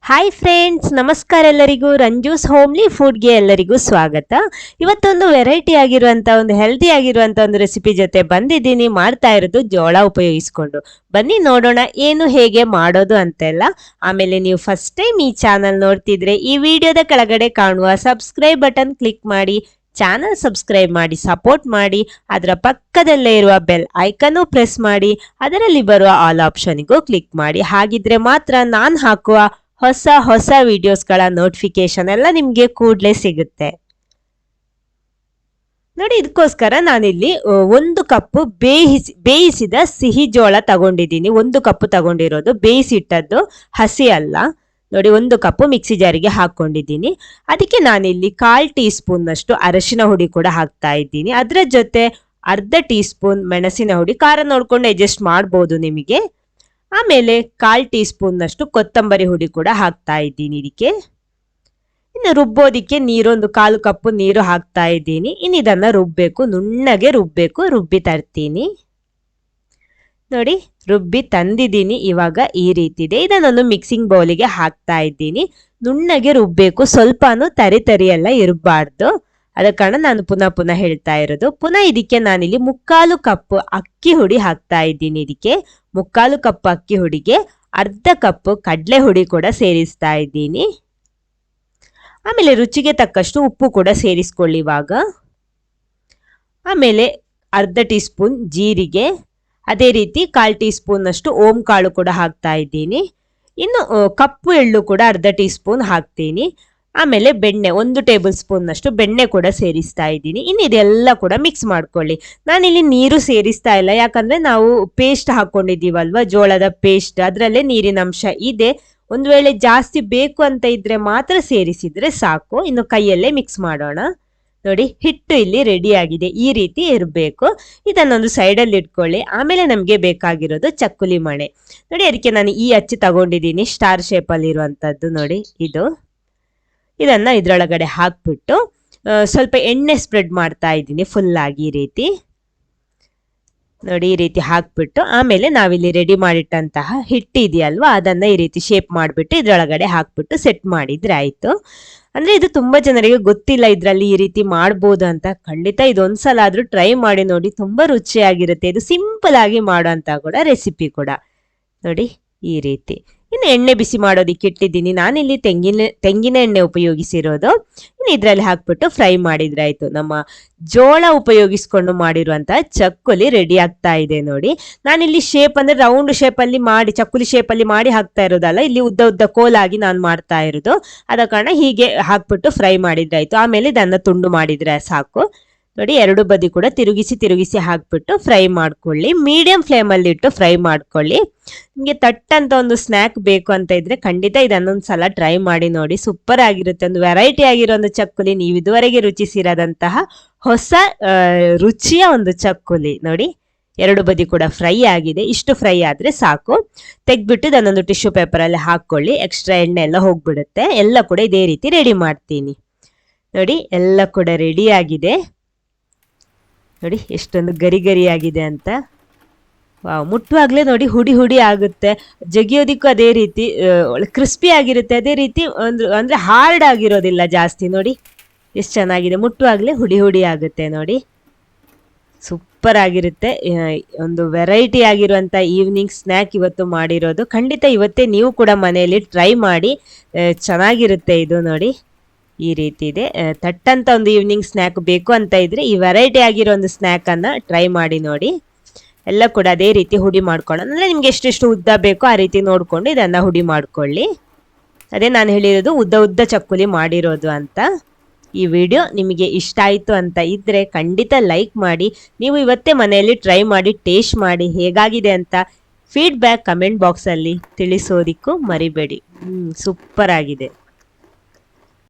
Hi friends, ನಮಸ್ಕಾರ ಎಲ್ಲರಿಗೂ. ರಂಜೂಸ್ homely ಫುಡ್ಗೆ ಎಲ್ಲರಿಗೂ ಸ್ವಾಗತ. ಇವತ್ತೊಂದು ವೆರೈಟಿ ಆಗಿರುವಂಥ ಒಂದು ಹೆಲ್ದಿ ಆಗಿರುವಂಥ ಒಂದು ರೆಸಿಪಿ ಜೊತೆ ಬಂದಿದ್ದೀನಿ. ಮಾಡ್ತಾ ಇರೋದು ಜೋಳ ಉಪಯೋಗಿಸ್ಕೊಂಡು. ಬನ್ನಿ ನೋಡೋಣ ಏನು ಹೇಗೆ ಮಾಡೋದು ಅಂತೆಲ್ಲ. ಆಮೇಲೆ ನೀವು ಫಸ್ಟ್ ಟೈಮ್ ಈ ಚಾನಲ್ ನೋಡ್ತಿದ್ರೆ ಈ ವಿಡಿಯೋದ ಕೆಳಗಡೆ ಕಾಣುವ ಸಬ್ಸ್ಕ್ರೈಬ್ ಬಟನ್ ಕ್ಲಿಕ್ ಮಾಡಿ ಚಾನಲ್ ಸಬ್ಸ್ಕ್ರೈಬ್ ಮಾಡಿ ಸಪೋರ್ಟ್ ಮಾಡಿ. ಅದರ ಪಕ್ಕದಲ್ಲೇ ಇರುವ ಬೆಲ್ ಐಕನ್ನು ಪ್ರೆಸ್ ಮಾಡಿ, ಅದರಲ್ಲಿ ಬರುವ ಆಲ್ ಆಪ್ಷನ್ಗೂ ಕ್ಲಿಕ್ ಮಾಡಿ. ಹಾಗಿದ್ರೆ ಮಾತ್ರ ನಾನು ಹಾಕುವ ಹೊಸ ಹೊಸ ವಿಡಿಯೋಸ್ಗಳ ನೋಟಿಫಿಕೇಶನ್ ಎಲ್ಲ ನಿಮಗೆ ಕೂಡಲೇ ಸಿಗುತ್ತೆ ನೋಡಿ. ಇದಕ್ಕೋಸ್ಕರ ನಾನಿಲ್ಲಿ 1 ಕಪ್ ಬೇಯಿಸಿದ ಸಿಹಿ ಜೋಳ ತಗೊಂಡಿದ್ದೀನಿ. 1 ಕಪ್ ತಗೊಂಡಿರೋದು, ಬೇಯಿಸಿಟ್ಟದ್ದು, ಹಸಿ ಅಲ್ಲ ನೋಡಿ. 1 ಕಪ್ ಮಿಕ್ಸಿ ಜಾರಿಗೆ ಹಾಕೊಂಡಿದ್ದೀನಿ. ಅದಕ್ಕೆ ನಾನಿಲ್ಲಿ 1/4 ಟೀ ಸ್ಪೂನ್ ನಷ್ಟು ಅರಶಿನ ಹುಡಿ ಕೂಡ ಹಾಕ್ತಾ ಇದ್ದೀನಿ. ಅದರ ಜೊತೆ ಅರ್ಧ ಟೀ ಸ್ಪೂನ್ ಮೆಣಸಿನ ಹುಡಿ, ಖಾರ ನೋಡ್ಕೊಂಡು ಅಡ್ಜಸ್ಟ್ ಮಾಡ್ಬೋದು ನಿಮಗೆ. ಆಮೇಲೆ 1/4 ಟೀ ಸ್ಪೂನ್ ನಷ್ಟು ಕೊತ್ತಂಬರಿ ಹುಡಿ ಕೂಡ ಹಾಕ್ತಾ ಇದ್ದೀನಿ ಇದಕ್ಕೆ. ಇನ್ನು ರುಬ್ಬೋದಿಕ್ಕೆ ನೀರೊಂದು 1/4 ಕಪ್ ನೀರು ಹಾಕ್ತಾ ಇದ್ದೀನಿ. ಇನ್ನು ಇದನ್ನ ರುಬ್ಬೇಕು, ನುಣ್ಣಗೆ ರುಬ್ಬೇಕು. ರುಬ್ಬಿ ತರ್ತೀನಿ ನೋಡಿ. ರುಬ್ಬಿ ತಂದಿದ್ದೀನಿ. ಇವಾಗ ಈ ರೀತಿ ಇದೆ. ಇದನ್ನೊಂದು ಮಿಕ್ಸಿಂಗ್ ಬೌಲಿಗೆ ಹಾಕ್ತಾ ಇದ್ದೀನಿ. ನುಣ್ಣಗೆ ರುಬ್ಬೇಕು, ಸ್ವಲ್ಪನೂ ತರಿ ಎಲ್ಲ ಇರಬಾರ್ದು. ಅದ ಕಾರಣ ನಾನು ಪುನಃ ಹೇಳ್ತಾ ಇರೋದು. ಪುನಃ ಇದಕ್ಕೆ ನಾನಿಲ್ಲಿ 3/4 ಕಪ್ ಅಕ್ಕಿ ಹುಡಿ ಹಾಕ್ತಾ ಇದ್ದೀನಿ. ಇದಕ್ಕೆ 3/4 ಕಪ್ ಅಕ್ಕಿ ಹುಡಿಗೆ ಅರ್ಧ ಕಪ್ ಕಡಲೆ ಹುಡಿ ಕೂಡ ಸೇರಿಸ್ತಾ ಇದ್ದೀನಿ. ಆಮೇಲೆ ರುಚಿಗೆ ತಕ್ಕಷ್ಟು ಉಪ್ಪು ಕೂಡ ಸೇರಿಸ್ಕೊಳ್ಳಿ ಇವಾಗ. ಆಮೇಲೆ ಅರ್ಧ ಟೀ ಸ್ಪೂನ್ ಜೀರಿಗೆ, ಅದೇ ರೀತಿ 1/4 ಟೀ ಸ್ಪೂನ್ ಅಷ್ಟು ಓಂ ಕಾಳು ಕೂಡ ಹಾಕ್ತಾ ಇದ್ದೀನಿ. ಇನ್ನು ಕಪ್ಪು ಎಳ್ಳು ಕೂಡ ಅರ್ಧ ಟೀ ಸ್ಪೂನ್ ಹಾಕ್ತೀನಿ. ಆಮೇಲೆ ಬೆಣ್ಣೆ 1 ಟೇಬಲ್ ಸ್ಪೂನ್ ನಷ್ಟು ಬೆಣ್ಣೆ ಕೂಡ ಸೇರಿಸ್ತಾ ಇದ್ದೀನಿ. ಇನ್ನು ಇದೆಲ್ಲ ಕೂಡ ಮಿಕ್ಸ್ ಮಾಡ್ಕೊಳ್ಳಿ. ನಾನಿಲ್ಲಿ ನೀರು ಸೇರಿಸ್ತಾ ಇಲ್ಲ, ಯಾಕಂದ್ರೆ ನಾವು ಪೇಸ್ಟ್ ಹಾಕೊಂಡಿದ್ದೀವಲ್ವ, ಜೋಳದ ಪೇಸ್ಟ್, ಅದರಲ್ಲೇ ನೀರಿನ ಅಂಶ ಇದೆ. ಒಂದು ವೇಳೆ ಜಾಸ್ತಿ ಬೇಕು ಅಂತ ಇದ್ರೆ ಮಾತ್ರ ಸೇರಿಸಿದ್ರೆ ಸಾಕು. ಇನ್ನು ಕೈಯಲ್ಲೇ ಮಿಕ್ಸ್ ಮಾಡೋಣ ನೋಡಿ. ಹಿಟ್ಟು ಇಲ್ಲಿ ರೆಡಿ ಆಗಿದೆ. ಈ ರೀತಿ ಇರಬೇಕು. ಇದನ್ನೊಂದು ಸೈಡಲ್ಲಿ ಇಟ್ಕೊಳ್ಳಿ. ಆಮೇಲೆ ನಮಗೆ ಬೇಕಾಗಿರೋದು ಚಕ್ಕುಲಿ ಮಣೆ ನೋಡಿ. ಅದಕ್ಕೆ ನಾನು ಈ ಅಚ್ಚು ತಗೊಂಡಿದ್ದೀನಿ, ಸ್ಟಾರ್ ಶೇಪಲ್ಲಿ ಇರುವಂತದ್ದು ನೋಡಿ. ಇದನ್ನ ಇದ್ರೊಳಗಡೆ ಹಾಕ್ಬಿಟ್ಟು ಸ್ವಲ್ಪ ಎಣ್ಣೆ ಸ್ಪ್ರೆಡ್ ಮಾಡ್ತಾ ಇದ್ದೀನಿ ಫುಲ್ ಆಗಿ ಈ ರೀತಿ ನೋಡಿ. ಈ ರೀತಿ ಹಾಕ್ಬಿಟ್ಟು ಆಮೇಲೆ ನಾವಿಲ್ಲಿ ರೆಡಿ ಮಾಡಿಟ್ಟಂತಹ ಹಿಟ್ಟು ಇದೆಯಲ್ವಾ, ಅದನ್ನ ಈ ರೀತಿ ಶೇಪ್ ಮಾಡಿಬಿಟ್ಟು ಇದ್ರೊಳಗಡೆ ಹಾಕ್ಬಿಟ್ಟು ಸೆಟ್ ಮಾಡಿದ್ರೆ ಆಯ್ತು. ಅಂದ್ರೆ ಇದು ತುಂಬಾ ಜನರಿಗೆ ಗೊತ್ತಿಲ್ಲ ಇದ್ರಲ್ಲಿ ಈ ರೀತಿ ಮಾಡ್ಬೋದು ಅಂತ. ಖಂಡಿತ ಇದೊಂದ್ಸಲ ಆದ್ರೂ ಟ್ರೈ ಮಾಡಿ ನೋಡಿ, ತುಂಬಾ ರುಚಿಯಾಗಿರುತ್ತೆ. ಇದು ಸಿಂಪಲ್ ಆಗಿ ಮಾಡೋಂತ ಕೂಡ ರೆಸಿಪಿ ಕೂಡ ನೋಡಿ. ಈ ರೀತಿ ಇನ್ನು ಎಣ್ಣೆ ಬಿಸಿ ಮಾಡೋದಿಕ್ಕೆ ಇಟ್ಟಿದ್ದೀನಿ. ನಾನಿಲ್ಲಿ ತೆಂಗಿನ ಎಣ್ಣೆ ಉಪಯೋಗಿಸಿರೋದು. ಇನ್ನು ಇದರಲ್ಲಿ ಹಾಕ್ಬಿಟ್ಟು ಫ್ರೈ ಮಾಡಿದ್ರೆ ಆಯ್ತು. ನಮ್ಮ ಜೋಳ ಉಪಯೋಗಿಸ್ಕೊಂಡು ಮಾಡಿರುವಂತಹ ಚಕ್ಕುಲಿ ರೆಡಿ ಆಗ್ತಾ ಇದೆ ನೋಡಿ. ನಾನಿಲ್ಲಿ ಶೇಪ್ ಅಂದ್ರೆ ರೌಂಡ್ ಶೇಪಲ್ಲಿ ಮಾಡಿ, ಚಕ್ಕುಲಿ ಶೇಪಲ್ಲಿ ಮಾಡಿ ಹಾಕ್ತಾ ಇರೋದಲ್ಲ, ಇಲ್ಲಿ ಉದ್ದ ಕೋಲಾಗಿ ನಾನು ಮಾಡ್ತಾ ಇರೋದು. ಆದ ಕಾರಣ ಹೀಗೆ ಹಾಕ್ಬಿಟ್ಟು ಫ್ರೈ ಮಾಡಿದ್ರೆ ಆಯ್ತು. ಆಮೇಲೆ ಇದನ್ನ ತುಂಡು ಮಾಡಿದ್ರೆ ಸಾಕು ನೋಡಿ. 2 ಬದಿ ಕೂಡ ತಿರುಗಿಸಿ ಹಾಕ್ಬಿಟ್ಟು ಫ್ರೈ ಮಾಡ್ಕೊಳ್ಳಿ. ಮೀಡಿಯಂ ಫ್ಲೇಮಲ್ಲಿ ಇಟ್ಟು ಫ್ರೈ ಮಾಡ್ಕೊಳ್ಳಿ. ನಿಮಗೆ ತಟ್ಟಂತ ಒಂದು ಸ್ನ್ಯಾಕ್ ಬೇಕು ಅಂತ ಇದ್ರೆ ಖಂಡಿತ ಇದನ್ನೊಂದ್ಸಲ ಟ್ರೈ ಮಾಡಿ ನೋಡಿ. ಸೂಪರ್ ಆಗಿರುತ್ತೆ. ಒಂದು ವೆರೈಟಿ ಆಗಿರೋ ಒಂದು ಚಕ್ಕುಲಿ, ನೀವು ಇದುವರೆಗೆ ರುಚಿಸಿರದಂತಹ ಹೊಸ ರುಚಿಯ ಒಂದು ಚಕ್ಕುಲಿ ನೋಡಿ. 2 ಬದಿ ಕೂಡ ಫ್ರೈ ಆಗಿದೆ. ಇಷ್ಟು ಫ್ರೈ ಆದ್ರೆ ಸಾಕು. ತೆಗ್ದ್ಬಿಟ್ಟು ಇದನ್ನೊಂದು ಟಿಶ್ಯೂ ಪೇಪರ್ ಅಲ್ಲಿ ಹಾಕೊಳ್ಳಿ. ಎಕ್ಸ್ಟ್ರಾ ಎಣ್ಣೆ ಎಲ್ಲ ಹೋಗ್ಬಿಡುತ್ತೆ. ಎಲ್ಲ ಕೂಡ ಇದೇ ರೀತಿ ರೆಡಿ ಮಾಡ್ತೀನಿ ನೋಡಿ. ಎಲ್ಲ ಕೂಡ ರೆಡಿ ಆಗಿದೆ ನೋಡಿ. ಎಷ್ಟೊಂದು ಗರಿ ಆಗಿದೆ ಅಂತ. ವಾವ್, ಮುಟ್ಟುವಾಗ್ಲೇ ನೋಡಿ ಹುಡಿ ಆಗುತ್ತೆ. ಜಗಿಯೋದಿಕ್ಕೂ ಅದೇ ರೀತಿ ಕ್ರಿಸ್ಪಿ ಆಗಿರುತ್ತೆ. ಅದೇ ರೀತಿ ಅಂದ್ರೆ ಹಾರ್ಡ್ ಆಗಿರೋದಿಲ್ಲ ಜಾಸ್ತಿ ನೋಡಿ. ಎಷ್ಟು ಚೆನ್ನಾಗಿದೆ. ಮುಟ್ಟುವಾಗ್ಲೇ ಹುಡಿ ಆಗುತ್ತೆ ನೋಡಿ. ಸೂಪರ್ ಆಗಿರುತ್ತೆ. ಒಂದು ವೆರೈಟಿ ಆಗಿರುವಂತ ಈವ್ನಿಂಗ್ ಸ್ನ್ಯಾಕ್ ಇವತ್ತು ಮಾಡಿರೋದು. ಖಂಡಿತ ಇವತ್ತೇ ನೀವು ಕೂಡ ಮನೆಯಲ್ಲಿ ಟ್ರೈ ಮಾಡಿ, ಚೆನ್ನಾಗಿರುತ್ತೆ ಇದು ನೋಡಿ. ಈ ರೀತಿ ಇದೆ. ತಟ್ಟಂತ ಒಂದು ಈವ್ನಿಂಗ್ ಸ್ನ್ಯಾಕ್ ಬೇಕು ಅಂತ ಇದ್ರೆ ಈ ವೆರೈಟಿ ಆಗಿರೋ ಒಂದು ಸ್ನ್ಯಾಕ್ ಅನ್ನ ಟ್ರೈ ಮಾಡಿ ನೋಡಿ. ಎಲ್ಲ ಕೂಡ ಅದೇ ರೀತಿ ಹುಡಿ ಮಾಡ್ಕೊಳ್ಳೋಣ. ಅಂದ್ರೆ ನಿಮ್ಗೆ ಎಷ್ಟೆಷ್ಟು ಉದ್ದ ಬೇಕೋ ಆ ರೀತಿ ನೋಡ್ಕೊಂಡು ಇದನ್ನ ಹುಡಿ ಮಾಡ್ಕೊಳ್ಳಿ. ಅದೇ ನಾನು ಹೇಳಿರೋದು ಉದ್ದ ಚಕ್ಕುಲಿ ಮಾಡಿರೋದು ಅಂತ. ಈ ವಿಡಿಯೋ ನಿಮಗೆ ಇಷ್ಟ ಆಯ್ತು ಅಂತ ಇದ್ರೆ ಖಂಡಿತ ಲೈಕ್ ಮಾಡಿ. ನೀವು ಇವತ್ತೇ ಮನೆಯಲ್ಲಿ ಟ್ರೈ ಮಾಡಿ ಟೇಸ್ಟ್ ಮಾಡಿ ಹೇಗಾಗಿದೆ ಅಂತ ಫೀಡ್ಬ್ಯಾಕ್ ಕಮೆಂಟ್ ಬಾಕ್ಸ್ ಅಲ್ಲಿ ತಿಳಿಸೋದಿಕ್ಕೂ ಮರಿಬೇಡಿ. ಸೂಪರ್ ಆಗಿದೆ.